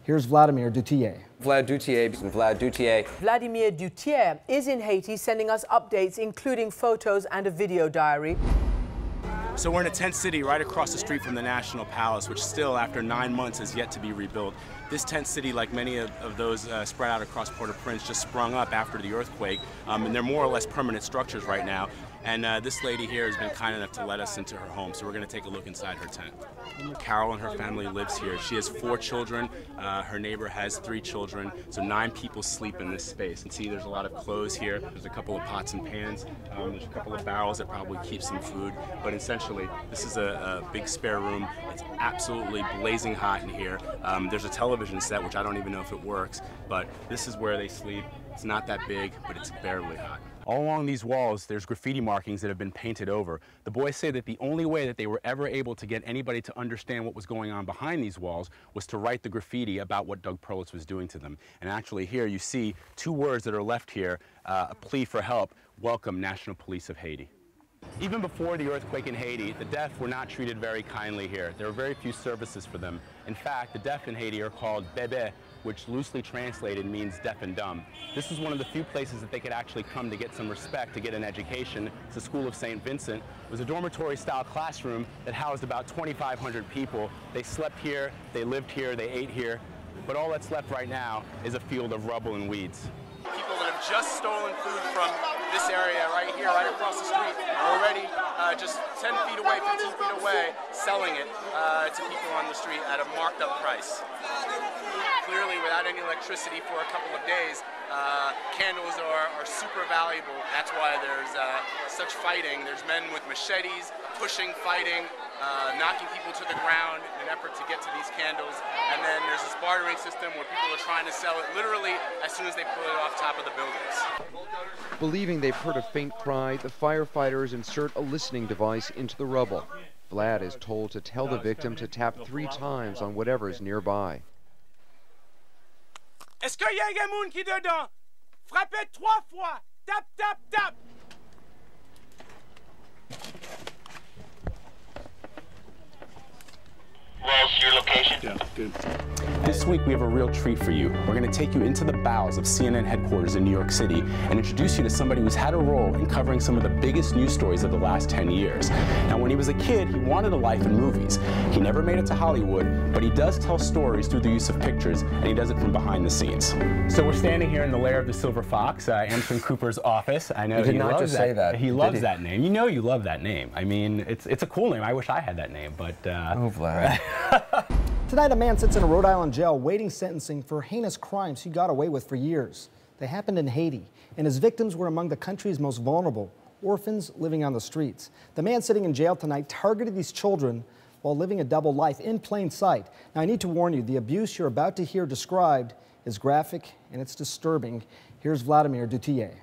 Here's Vladimir Duthiers. Vladimir Duthiers is in Haiti, sending us updates, including photos and a video diary. So we're in a tent city right across the street from the National Palace, which still, after 9 months, has yet to be rebuilt. This tent city, like many of those spread out across Port-au-Prince, just sprung up after the earthquake, and they're more or less permanent structures right now. And this lady here has been kind enough to let us into her home, so we're going to take a look inside her tent. Carol and her family lives here. She has 4 children. Her neighbor has 3 children, so 9 people sleep in this space. And see, there's a lot of clothes here. There's a couple of pots and pans. There's a couple of barrels that probably keep some food. But essentially, this is a big spare room. It's absolutely blazing hot in here. There's a television set, which I don't even know if it works, but this is where they sleep. It's not that big, but it's barely hot. All along these walls, there's graffiti markings that have been painted over. The boys say that the only way that they were ever able to get anybody to understand what was going on behind these walls was to write the graffiti about what Doug Perlitz was doing to them. And actually here you see 2 words that are left here, a plea for help: welcome, National Police of Haiti. Even before the earthquake in Haiti, the deaf were not treated very kindly here. There are very few services for them. In fact, the deaf in Haiti are called bébé, which loosely translated means deaf and dumb. This is one of the few places that they could actually come to get some respect, to get an education. It's the School of St. Vincent. It was a dormitory-style classroom that housed about 2,500 people. They slept here, they lived here, they ate here. But all that's left right now is a field of rubble and weeds. People that have just stolen food from this area right here, right across the street, are already just 10 feet away, 15 feet away, selling it to people on the street at a marked up price. Clearly, without any electricity for a couple of days, candles are super valuable. That's why there's such fighting. There's men with machetes, pushing, fighting, knocking people to the ground in an effort to get to these candles. And then there's this bartering system where people are trying to sell it literally as soon as they pull it off top of the buildings. Believing they've heard a faint cry, the firefighters insert a listening device into the rubble. Vlad is told to tell the victim to tap 3 times on whatever's nearby. Est-ce qu'il y a quelqu'un qui dedans? Frappez 3 fois. Tap, tap, tap. Where's your location? Yeah, good. This week we have a real treat for you. We're going to take you into the bowels of CNN headquarters in New York City and introduce you to somebody who's had a role in covering some of the biggest news stories of the last 10 years. Now, when he was a kid, he wanted a life in movies. He never made it to Hollywood, but he does tell stories through the use of pictures, and he does it from behind the scenes. So we're standing here in the lair of the Silver Fox, Anderson Cooper's office. I know he did not just say that. He loves that name. You know you love that name. I mean, it's a cool name. I wish I had that name, but... Oh, Vlad. Tonight, a man sits in a Rhode Island jail waiting sentencing for heinous crimes he got away with for years. They happened in Haiti, and his victims were among the country's most vulnerable, orphans living on the streets. The man sitting in jail tonight targeted these children while living a double life in plain sight. Now, I need to warn you, the abuse you're about to hear described is graphic and it's disturbing. Here's Vladimir Duthiers.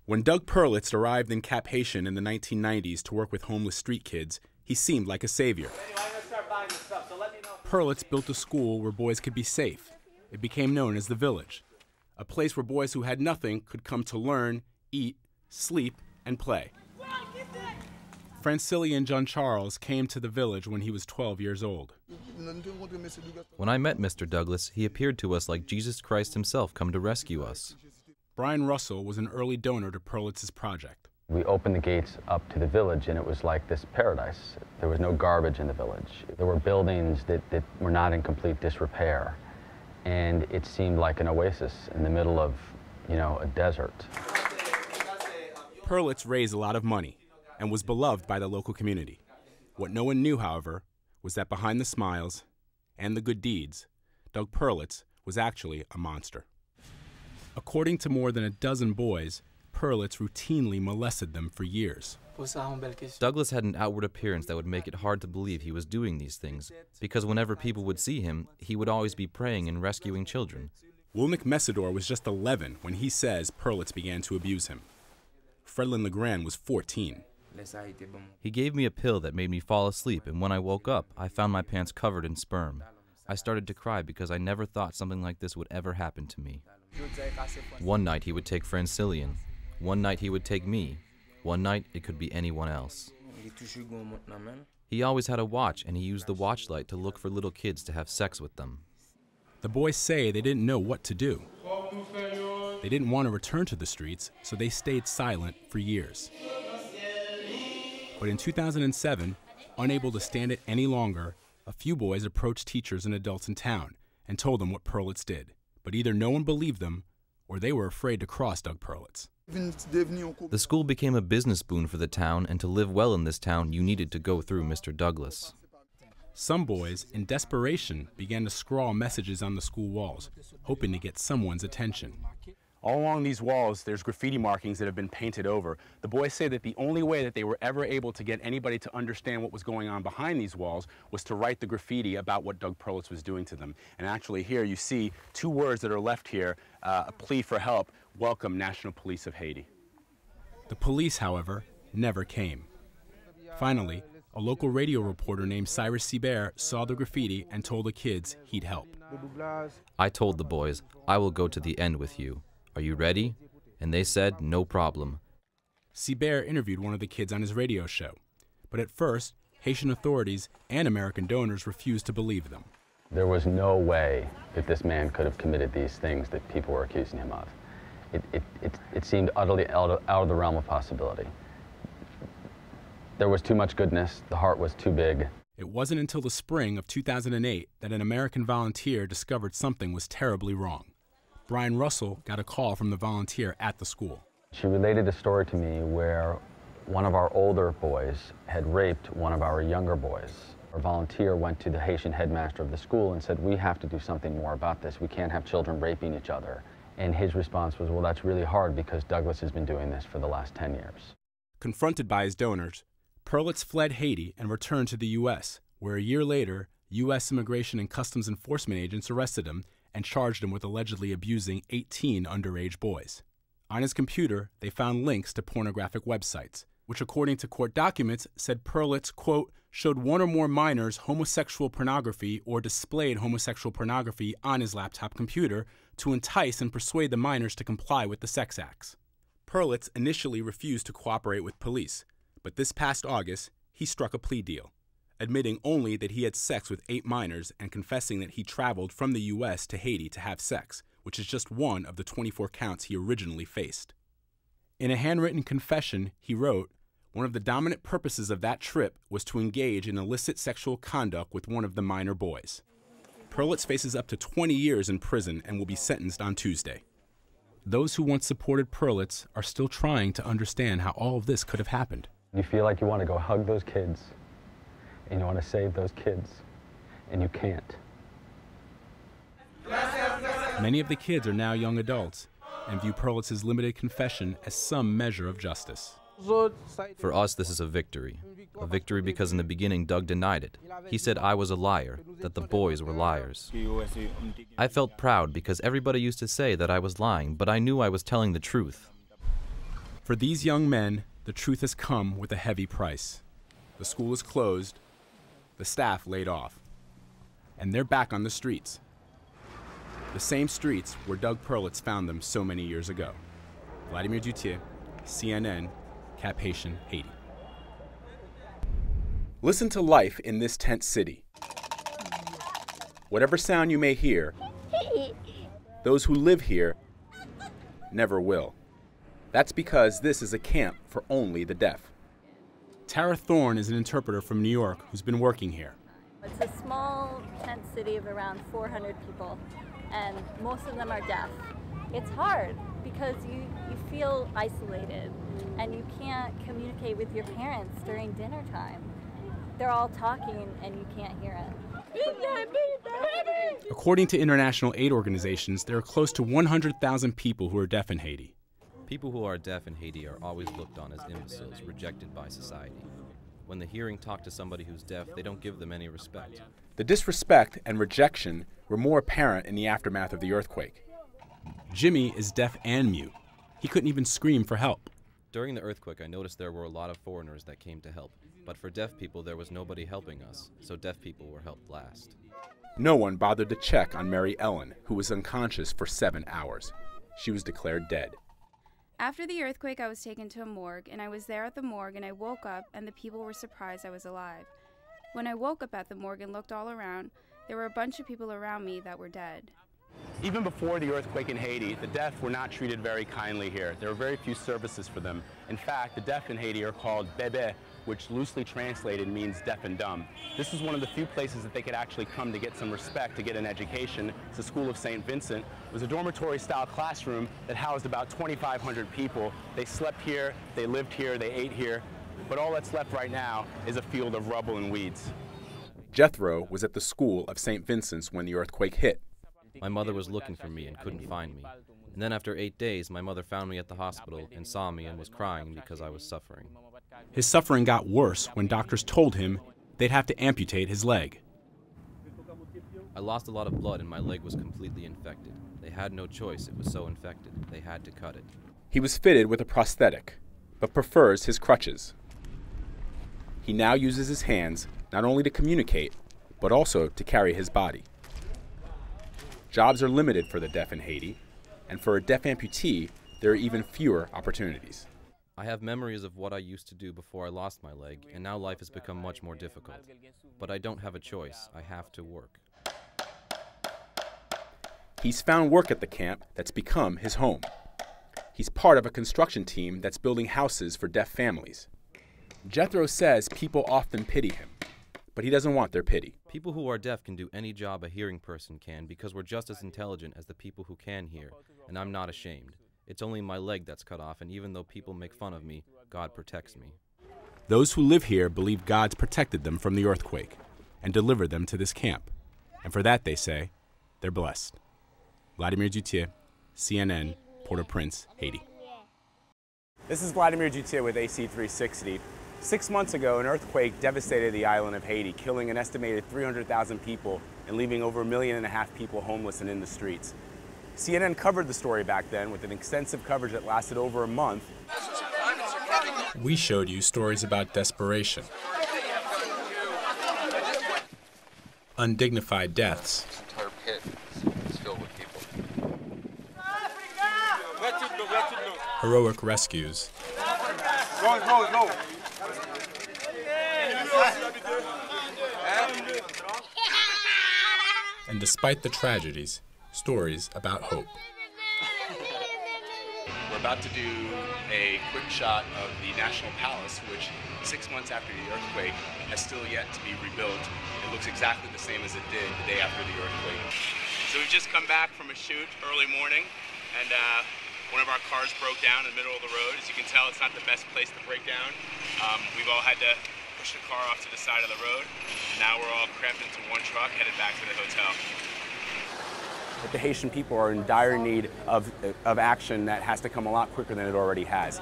When Doug Perlitz arrived in Cap Haitian in the 1990s to work with homeless street kids, he seemed like a savior. Perlitz built a school where boys could be safe. It became known as the Village, a place where boys who had nothing could come to learn, eat, sleep, and play. Francilli and John Charles came to the Village when he was 12 years old. When I met Mr. Douglas, he appeared to us like Jesus Christ himself come to rescue us. Brian Russell was an early donor to Perlitz's project. We opened the gates up to the village, and it was like this paradise. There was no garbage in the village. There were buildings that were not in complete disrepair, and it seemed like an oasis in the middle of, a desert. Perlitz raised a lot of money and was beloved by the local community. What no one knew, however, was that behind the smiles and the good deeds, Doug Perlitz was actually a monster. According to more than a dozen boys, Perlitz routinely molested them for years. Douglas had an outward appearance that would make it hard to believe he was doing these things, because whenever people would see him, he would always be praying and rescuing children. Wilnick Messidor was just 11 when he says Perlitz began to abuse him. Fredlin Legrand was 14. He gave me a pill that made me fall asleep, and when I woke up, I found my pants covered in sperm. I started to cry because I never thought something like this would ever happen to me. One night he would take Francillian. One night he would take me. One night it could be anyone else. He always had a watch, and he used the watch light to look for little kids to have sex with them. The boys say they didn't know what to do. They didn't want to return to the streets, so they stayed silent for years. But in 2007, unable to stand it any longer, a few boys approached teachers and adults in town and told them what Perlitz did. But either no one believed them, or they were afraid to cross Doug Perlitz. The school became a business boon for the town, and to live well in this town, you needed to go through Mr. Douglas. Some boys, in desperation, began to scrawl messages on the school walls, hoping to get someone's attention. All along these walls, there's graffiti markings that have been painted over. The boys say that the only way that they were ever able to get anybody to understand what was going on behind these walls was to write the graffiti about what Doug Perlitz was doing to them. And actually here you see two words that are left here, a plea for help: welcome, National Police of Haiti. The police, however, never came. Finally, a local radio reporter named Cyrus Seibert saw the graffiti and told the kids he'd help. I told the boys, I will go to the end with you. Are you ready? And they said, no problem. Seibert interviewed one of the kids on his radio show. But at first, Haitian authorities and American donors refused to believe them. There was no way that this man could have committed these things that people were accusing him of. It seemed utterly out of the realm of possibility. There was too much goodness, the heart was too big. It wasn't until the spring of 2008 that an American volunteer discovered something was terribly wrong. Brian Russell got a call from the volunteer at the school. She related a story to me where one of our older boys had raped one of our younger boys. Our volunteer went to the Haitian headmaster of the school and said, we have to do something more about this. We can't have children raping each other. And his response was, well, that's really hard because Douglas has been doing this for the last 10 years. Confronted by his donors, Perlitz fled Haiti and returned to the U.S., where a year later, U.S. Immigration and Customs Enforcement agents arrested him and charged him with allegedly abusing 18 underage boys. On his computer, they found links to pornographic websites, which according to court documents said Perlitz, quote, showed one or more minors homosexual pornography or displayed homosexual pornography on his laptop computer to entice and persuade the minors to comply with the sex acts. Perlitz initially refused to cooperate with police, but this past August, he struck a plea deal, admitting only that he had sex with 8 minors and confessing that he traveled from the U.S. to Haiti to have sex, which is just one of the 24 counts he originally faced. In a handwritten confession, he wrote, one of the dominant purposes of that trip was to engage in illicit sexual conduct with one of the minor boys. Perlitz faces up to 20 years in prison and will be sentenced on Tuesday. Those who once supported Perlitz are still trying to understand how all of this could have happened. You feel like you want to go hug those kids, and you want to save those kids, and you can't. Many of the kids are now young adults and view Perlitz's limited confession as some measure of justice. For us, this is a victory. A victory because in the beginning, Doug denied it. He said I was a liar, that the boys were liars. I felt proud because everybody used to say that I was lying, but I knew I was telling the truth. For these young men, the truth has come with a heavy price. The school is closed, the staff laid off, and they're back on the streets. The same streets where Doug Perlitz found them so many years ago. Vladimir Duthiers, CNN, Cap-Haitian, Haiti. Listen to life in this tent city. Whatever sound you may hear, those who live here never will. That's because this is a camp for only the deaf. Tara Thorne is an interpreter from New York who's been working here. It's a small tent city of around 400 people, and most of them are deaf. It's hard because you feel isolated and you can't communicate with your parents during dinner time. They're all talking and you can't hear it. According to international aid organizations, there are close to 100,000 people who are deaf in Haiti. People who are deaf in Haiti are always looked on as imbeciles, rejected by society. When the hearing talk to somebody who's deaf, they don't give them any respect. The disrespect and rejection were more apparent in the aftermath of the earthquake. Jimmy is deaf and mute. He couldn't even scream for help. During the earthquake, I noticed there were a lot of foreigners that came to help. But for deaf people, there was nobody helping us, so deaf people were helped last. No one bothered to check on Mary Ellen, who was unconscious for 7 hours. She was declared dead. After the earthquake, I was taken to a morgue, and I was there at the morgue, and I woke up, and the people were surprised I was alive. When I woke up at the morgue and looked all around, There were a bunch of people around me that were dead. Even before the earthquake in Haiti, the deaf were not treated very kindly here. There were very few services for them. In fact, the deaf in Haiti are called bébé, which loosely translated means deaf and dumb. This is one of the few places that they could actually come to get some respect, to get an education. It's the School of St. Vincent. It was a dormitory-style classroom that housed about 2,500 people. They slept here, they lived here, they ate here, but all that's left right now is a field of rubble and weeds. Jethro was at the School of St. Vincent's when the earthquake hit. My mother was looking for me and couldn't find me. And then after 8 days, my mother found me at the hospital and saw me and was crying because I was suffering. His suffering got worse when doctors told him they'd have to amputate his leg. I lost a lot of blood and my leg was completely infected. They had no choice, it was so infected. They had to cut it. He was fitted with a prosthetic, but prefers his crutches. He now uses his hands not only to communicate, but also to carry his body. Jobs are limited for the deaf in Haiti, and for a deaf amputee, there are even fewer opportunities. I have memories of what I used to do before I lost my leg, and now life has become much more difficult. But I don't have a choice. I have to work. He's found work at the camp that's become his home. He's part of a construction team that's building houses for deaf families. Jethro says people often pity him, but he doesn't want their pity. People who are deaf can do any job a hearing person can because we're just as intelligent as the people who can hear, and I'm not ashamed. It's only my leg that's cut off, and even though people make fun of me, God protects me. Those who live here believe God's protected them from the earthquake and delivered them to this camp. And for that, they say, they're blessed. Vladimir Duthiers, CNN, Port-au-Prince, Haiti. This is Vladimir Duthiers with AC360. 6 months ago, an earthquake devastated the island of Haiti, killing an estimated 300,000 people and leaving over 1.5 million people homeless and in the streets. CNN covered the story back then with an extensive coverage that lasted over a month. We showed you stories about desperation, undignified deaths, This entire pit is filled with people. heroic rescues, and despite the tragedies, stories about hope. We're about to do a quick shot of the National Palace, which 6 months after the earthquake has still yet to be rebuilt. It looks exactly the same as it did the day after the earthquake. So we've just come back from a shoot early morning, and one of our cars broke down in the middle of the road. As you can tell, it's not the best place to break down. We've all had to push the car off to the side of the road. Now we're all crammed into one truck, headed back to the hotel. The Haitian people are in dire need of action that has to come a lot quicker than it already has.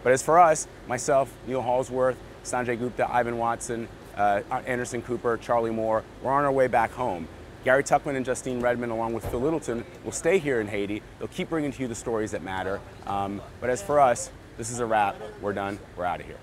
But as for us, myself, Neil Halsworth, Sanjay Gupta, Ivan Watson, Anderson Cooper, Charlie Moore, we're on our way back home. Gary Tuckman and Justine Redmond, along with Phil Littleton, will stay here in Haiti. They'll keep bringing to you the stories that matter. But as for us, this is a wrap. We're done. We're out of here.